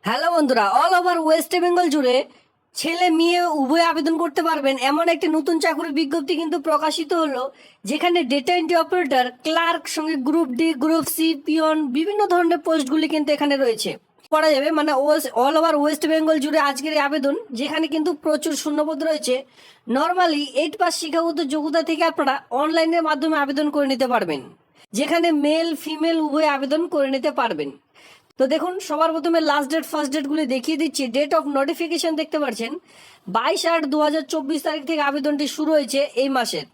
Hello বন্ধুরা, all over West Bengal জুড়ে ছেলে মেয়ে উভয় আবেদন করতে পারবেন এমন একটি নতুন চাকরির বিজ্ঞপ্তি কিন্তু প্রকাশিত হলো, যেখানে ডেটা এন্ট্রি অপারেটর, ক্লার্ক, সঙ্গে group D, group C, peon, বিভিন্ন ধরনের পোস্টগুলি কিন্তু এখানে রয়েছে। করা যাবে মানে অল ওভার ওয়েস্ট বেঙ্গল জুড়ে আজকের এই আবেদন, যেখানে কিন্তু প্রচুর শূন্যপদ রয়েছে। নর্মালি 8 পাস শিক্ষাগত যোগ্যতা থেকে আপনারা অনলাইনের মাধ্যমে আবেদন করে নিতে পারবেন, যেখানে মেল ফিমেল উভয় আবেদন করে নিতে পারবেন। তো দেখুন, সবার প্রথমে লাস্ট ডেট ফার্স্ট ডেট গুলি দেখিয়ে দিচ্ছি। ডেট অফ নোটিফিকেশন দেখতে পাচ্ছেন 22/8/2024 তারিখ থেকে আবেদনটি শুরু হয়েছে এই মাসের।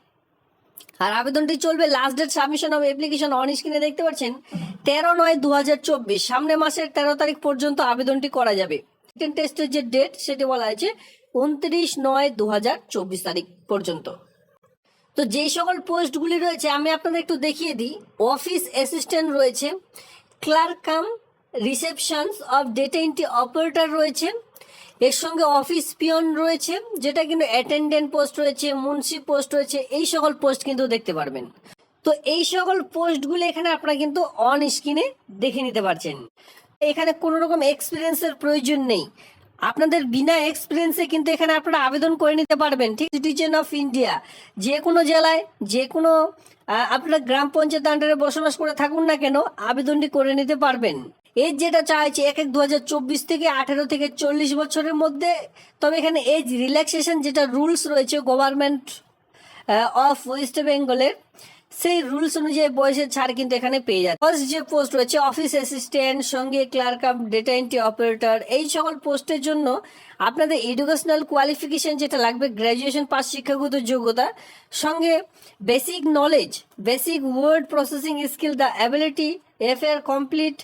আর আবেদনটি চলবে, last date submission of application on স্ক্রিনে দেখতে পাচ্ছেন 13/9/2024, সামনে মাসের 13 তারিখ পর্যন্ত আবেদনটি করা যাবে। রিটেন টেস্টের যে ডেট সেটি বলা হয়েছে 29/9/2024 তারিখ পর্যন্ত। তো যেই সকল পোস্টগুলি রয়েছে আমি আপনাদের একটু দেখিয়ে দিই। অফিস অ্যাসিস্ট্যান্ট রয়েছে, clerk cum receptions of data entry operator রয়েছে, এর সঙ্গে অফিস পিয়ন রয়েছে, যেটা কিন্তু অ্যাটেন্ডেন্ট পোস্ট রয়েছে, মুন্সি পোস্ট রয়েছে, এই সকল পোস্ট কিন্তু দেখতে পারবেন। তো এই সকল পোস্টগুলি এখানে আপনারা কিন্তু অন স্ক্রিনে দেখে নিতে পারছেন। এখানে কোনো রকম এক্সপিরিয়েন্সের প্রয়োজন নেই, আপনাদের বিনা এক্সপিরিয়েন্সে কিন্তু এখানে আপনারা আবেদন করে নিতে পারবেন। ঠিক, সিটিজেন অফ ইন্ডিয়া, যে কোনো জেলায়, যে কোনো আপনারা গ্রাম পঞ্চায়েত আন্ডারে বসবাস করে থাকুন না কেন, আবেদনটি করে নিতে পারবেন। এজ যেটা চাইছে 1/1/2024 থেকে 18 থেকে 40 বছরের মধ্যে। তবে এখানে এজ রিল্যাক্সেশন যেটা রুলস রয়েছে গভর্নমেন্ট অফ ওয়েস্ট বেঙ্গলের, সেই রুলস অনুযায়ী বয়সের ছাড় কিন্তু এখানে পেয়ে যাচ্ছে। ফার্স্ট যে পোস্ট রয়েছে অফিস অ্যাসিস্ট্যান্ট, সঙ্গে clerk of data entry operator, এই সকল পোস্টের জন্য আপনাদের এডুকেশনাল কোয়ালিফিকেশন যেটা লাগবে, গ্র্যাজুয়েশন পাস শিক্ষাগত যোগ্যতা, সঙ্গে basic knowledge, basic word processing skill, the ability এফএর complete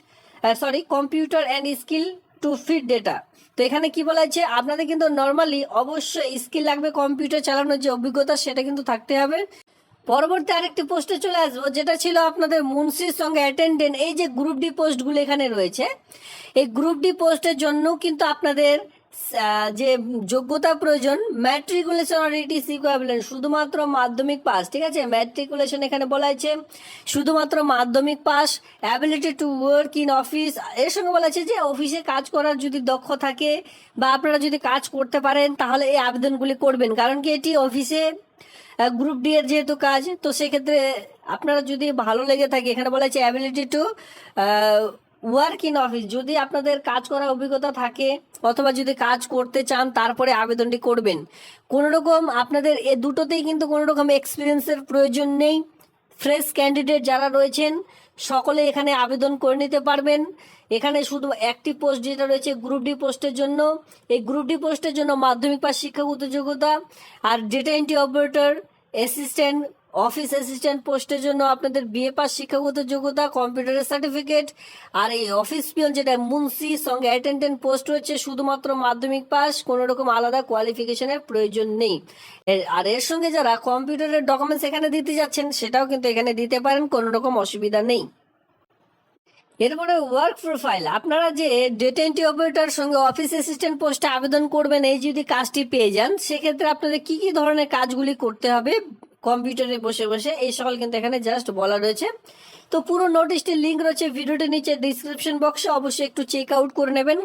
computer and skill to feed data. তো এখানে কি বলা হচ্ছে, আপনাদের কিন্তু নর্মালি অবশ্যই স্কিল লাগবে, কম্পিউটার চালানোর যে অভিজ্ঞতা সেটা কিন্তু থাকতে হবে। পরবর্তী আরেকটি পোস্টে চলে আসবো, যেটা ছিল আপনাদের মুন্সির সঙ্গে অ্যাটেন্ডেন্ট। এই যে গ্রুপ ডি পোস্টগুলো এখানে রয়েছে, এই গ্রুপ ডি পোস্টের জন্য কিন্তু আপনাদের যে যোগ্যতা প্রয়োজন, ম্যাট্রিকুলেশন আর ইটিস ইকুইভ্যালেন্ট, শুধুমাত্র মাধ্যমিক পাস। ঠিক আছে, ম্যাট্রিকুলেশন এখানে বলা হয়েছে শুধুমাত্র মাধ্যমিক pass, ability to work in office, এর সঙ্গে বলা হয়েছে যে অফিসে কাজ করার যদি দক্ষ থাকে বা আপনারা যদি কাজ করতে পারেন তাহলে এই আবেদনগুলি করবেন। কারণ কি, এটি অফিসে গ্রুপ ডি এর যেহেতু কাজ, তো সেক্ষেত্রে আপনারা যদি ভালো লেগে থাকে, এখানে বলা হচ্ছে ability to work in office, যদি আপনাদের কাজ করার অভিজ্ঞতা থাকে অথবা যদি কাজ করতে চান তারপরে আবেদনটি করবেন। কোনো রকম আপনাদের এ দুটোতেই কিন্তু কোনো রকম এক্সপিরিয়েন্সের প্রয়োজন নেই। ফ্রেশ ক্যান্ডিডেট যারা রয়েছেন সকলে এখানে আবেদন করে নিতে পারবেন। এখানে শুধু একটি পোস্ট যেটা রয়েছে গ্রুপ ডি পোস্টের জন্য, এই গ্রুপ ডি পোস্টের জন্য মাধ্যমিক পাস শিক্ষাগত যোগ্যতা, আর data entry operator, assistant, office assistant পোস্টের জন্য আপনাদের বিএ পাস শিক্ষাগত যোগ্যতা, কম্পিউটারের সার্টিফিকেট। আর এই অফিস পিয়ন যেটা মুন্সি সঙ্গে অ্যাটেন্ডেন্ট পোস্ট রয়েছে শুধুমাত্র মাধ্যমিক পাস, কোনো রকম আলাদা কোয়ালিফিকেশনের প্রয়োজন নেই। আর এর সঙ্গে যারা কম্পিউটারের ডকুমেন্টস এখানে দিতে যাচ্ছেন সেটাও কিন্তু এখানে দিতে পারেন, কোনো রকম অসুবিধা নেই। এরপরে ওয়ার্ক প্রোফাইল, আপনারা যে ডেটা এন্ট্রি অপারেটর সঙ্গে অফিস অ্যাসিস্ট্যান্ট পোস্টে আবেদন করবেন, এই যদি কাজটি পেয়ে যান সেক্ষেত্রে আপনাদের কি কি ধরনের কাজগুলি করতে হবে কম্পিউটারে বসে বসে, এই সকল কিন্তু এখানে জাস্ট বলা রয়েছে। তো পুরো নোটিশটির লিঙ্ক রয়েছে ভিডিওটির নিচে ডিসক্রিপশন বক্সে, অবশ্যই একটু চেক আউট করে নেবেন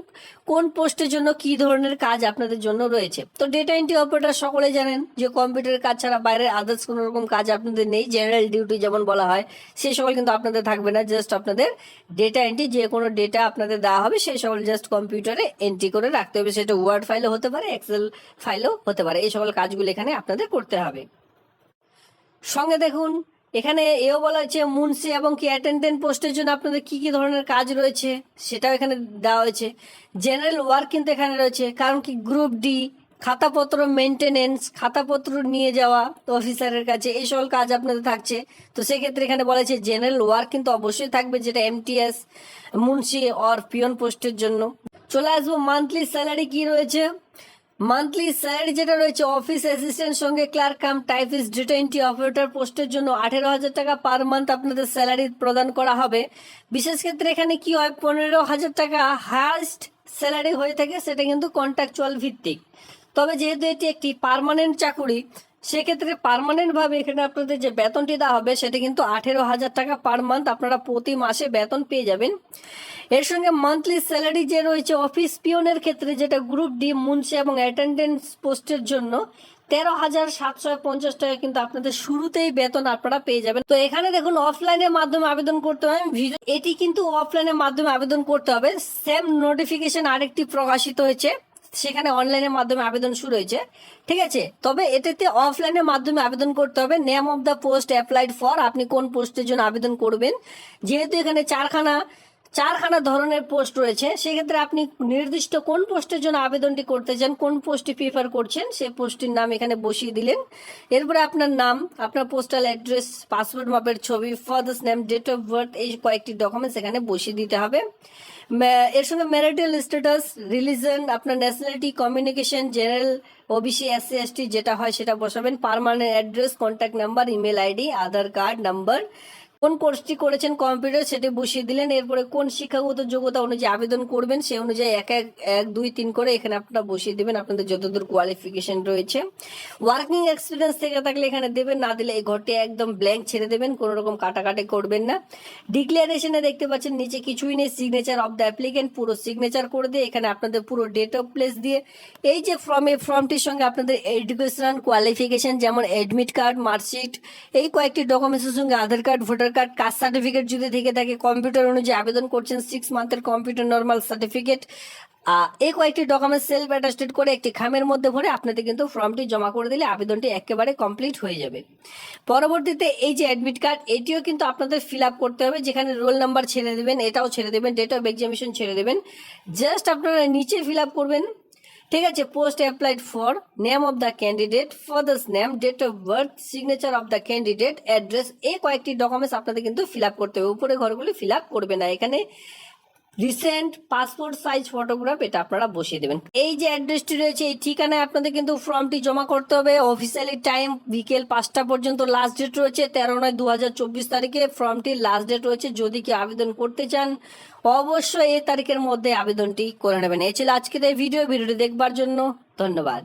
কোন পোস্টের জন্য কি ধরনের কাজ আপনাদের জন্য রয়েছে। তো ডেটা এন্ট্রি অপারেটর সকলে জানেন যে কম্পিউটারের কাজ ছাড়া বাইরের আদার্স কোনো রকম কাজ আপনাদের নেই, জেনারেল ডিউটি যেমন বলা হয় সেই সকল কিন্তু আপনাদের থাকবে না। জাস্ট আপনাদের ডেটা এন্ট্রি, যে কোনো ডেটা আপনাদের দেওয়া হবে সেই সকল জাস্ট কম্পিউটারে এন্ট্রি করে রাখতে হবে, সেটা ওয়ার্ড ফাইলও হতে পারে, এক্সেল ফাইলও হতে পারে, এই সকল কাজগুলো এখানে আপনাদের করতে হবে। সঙ্গে দেখুন এখানে এও বলা হয়েছে মুন্সি এবং কি অ্যাটেন্ডেন্ট পোস্টের জন্য আপনাদের কি কি ধরনের কাজ রয়েছে সেটাও এখানে দেওয়া হয়েছে। জেনারেল ওয়ার্ক কিন্তু এখানে রয়েছে, কারণ কি গ্রুপ ডি, খাতাপত্র মেনটেনেন্স, খাতাপত্র নিয়ে যাওয়া অফিসারের কাছে, এই সকল কাজ আপনাদের থাকছে। তো সেক্ষেত্রে এখানে বলা হয়েছে জেনারেল ওয়ার্ক কিন্তু অবশ্যই থাকবে, যেটা এমটিএস, মুন্সি আর পিয়ন পোস্টের জন্য। চলে আসবো মান্থলি স্যালারি কি রয়েছে। মান্থলি স্যালারি যেটা রয়েছে অফিস অ্যাসিস্ট্যান্ট সঙ্গে clerk cum typist data entry operator পোস্টের জন্য 18,000 টাকা পার মান্থ আপনাদের স্যালারি প্রদান করা হবে। বিশেষ ক্ষেত্রে এখানে কি হয়, 15,000 টাকা হাইয়েস্ট স্যালারি হয়ে থাকে, সেটা কিন্তু কন্ট্রাকচুয়াল ভিত্তিক। তবে যেহেতু এটি একটি পার্মানেন্ট চাকুরি, সেক্ষেত্রে পার্মানেন্ট ভাবে এখানে আপনাদের যে বেতনটি দেওয়া হবে সেটা কিন্তু 18,000 টাকা পার মান্থ আপনারা প্রতি মাসে বেতন পেয়ে যাবেন। এর সঙ্গে মান্থলি স্যালারি যে রয়েছে অফিস পিওনের ক্ষেত্রে, যেটা গ্রুপ ডি, মুন্সি এবং অ্যাটেন্ডেন্স পোস্টের জন্য 13,750 টাকা কিন্তু আপনাদের শুরুতেই বেতন আপনারা পেয়ে যাবেন। তো এখানে দেখুন অফলাইনের মাধ্যমে আবেদন করতে হবে, এটি কিন্তু অফলাইনের মাধ্যমে আবেদন করতে হবে। সেম নোটিফিকেশন আরেকটি প্রকাশিত হয়েছে, সেখানে অনলাইনের মাধ্যমে আবেদন শুরু হয়েছে, ঠিক আছে। তবে এটাতে অফলাইনের মাধ্যমে আবেদন করতে হবে। Name of the post applied for, আপনি কোন পোস্টের জন্য আবেদন করবেন। যেহেতু এখানে চারখানা ধরনের পোস্ট রয়েছে, সেক্ষেত্রে আপনি নির্দিষ্ট কোন পোস্টের জন্য আবেদনটি করতে চান, কোন পোস্টটি প্রিফার করছেন, সেই পোস্টটির নাম এখানে বসিয়ে দিলেন। এরপরে আপনার নাম, আপনার পোস্টাল অ্যাড্রেস, পাসপোর্ট মাপের ছবি, father's name, date of birth, এই কয়েকটি ডকুমেন্টস এখানে বসিয়ে দিতে হবে। এর সঙ্গে ম্যারিটাল স্ট্যাটাস, রিলিজন, আপনার nationality, communication, general, OBC, SC, ST যেটা হয় সেটা বসাবেন। Permanent address, contact number, email ID, Aadhaar card number, কোন কোর্সটি করেছেন কম্পিউটার সেটি বসিয়ে দিলেন। এরপরে কোন শিক্ষাগত যোগ্যতা অনুযায়ী আবেদন করবেন সেই অনুযায়ী 1 2 3 করে এখানে আপনারা বসিয়ে দেবেন আপনাদের যতদূর কোয়ালিফিকেশন রয়েছে। ওয়ার্কিং এক্সপিরিয়েন্স থেকে থাকলে এখানে দেবেন, না দিলে এই ঘরটি একদম ব্ল্যাঙ্ক ছেড়ে দেবেন, কোনো রকম কাটাকাটি করবেন না। ডিক্লারেশনে দেখতে পাচ্ছেন নিচে কিছুই নেই, সিগনেচার অফ দ্য অ্যাপ্লিকেন্ট, পুরো সিগনেচার করে দিয়ে এখানে আপনাদের পুরো ডেট অফ প্লেস দিয়ে এই যে ফর্মটির সঙ্গে আপনাদের এডুকেশনাল কোয়ালিফিকেশন যেমন অ্যাডমিট কার্ড, মার্কশিট, এই কয়েকটি ডকুমেন্টসের সঙ্গে Aadhaar card, voter card, caste certificate যদি থেকে থাকে, কম্পিউটার অনুযায়ী আবেদন করছেন 6 মান্থের কম্পিউটার নর্মাল সার্টিফিকেট, এই কয়েকটি ডকুমেন্ট সেলফ অ্যাটাস্টেড করে একটি খামের মধ্যে ভরে আপনাদের কিন্তু ফর্মটি জমা করে দিলে আবেদনটি একেবারে কমপ্লিট হয়ে যাবে। পরবর্তীতে এই যে অ্যাডমিট কার্ড, এটিও কিন্তু আপনাদের ফিল আপ করতে হবে, যেখানে রোল নাম্বার ছেড়ে দেবেন, এটাও ছেড়ে দেবেন, ডেট অফ এক্সামিনেশন ছেড়ে দেবেন। জাস্ট আপনারা নিচে ফিল আপ করবেন, ঠিক আছে। Post applied for, name of the candidate, father's name, date of birth, signature of the candidate, address, এই কয়েকটি ডকুমেন্টস আপনাদের কিন্তু ফিল আপ করতে হবে। উপরে ঘরগুলি ফিল আপ করবে না, এখানে রিসেন্ট পাসপোর্ট সাইজ ফটোগ্রাফ এটা আপনারা বসিয়ে দেবেন। এই যে অ্যাড্রেসটি রয়েছে এই ঠিকানায় আপনাদের কিন্তু ফর্মটি জমা করতে হবে। অফিসিয়ালি টাইম বিকেল 5টা পর্যন্ত লাস্ট ডেট রয়েছে, 13/9/2024 তারিখে ফর্মটির লাস্ট ডেট রয়েছে। যদি কি আবেদন করতে চান অবশ্যই এই তারিখের মধ্যে আবেদনটি করে নেবেন। এই ছিল আজকের এই ভিডিওটি দেখবার জন্য ধন্যবাদ।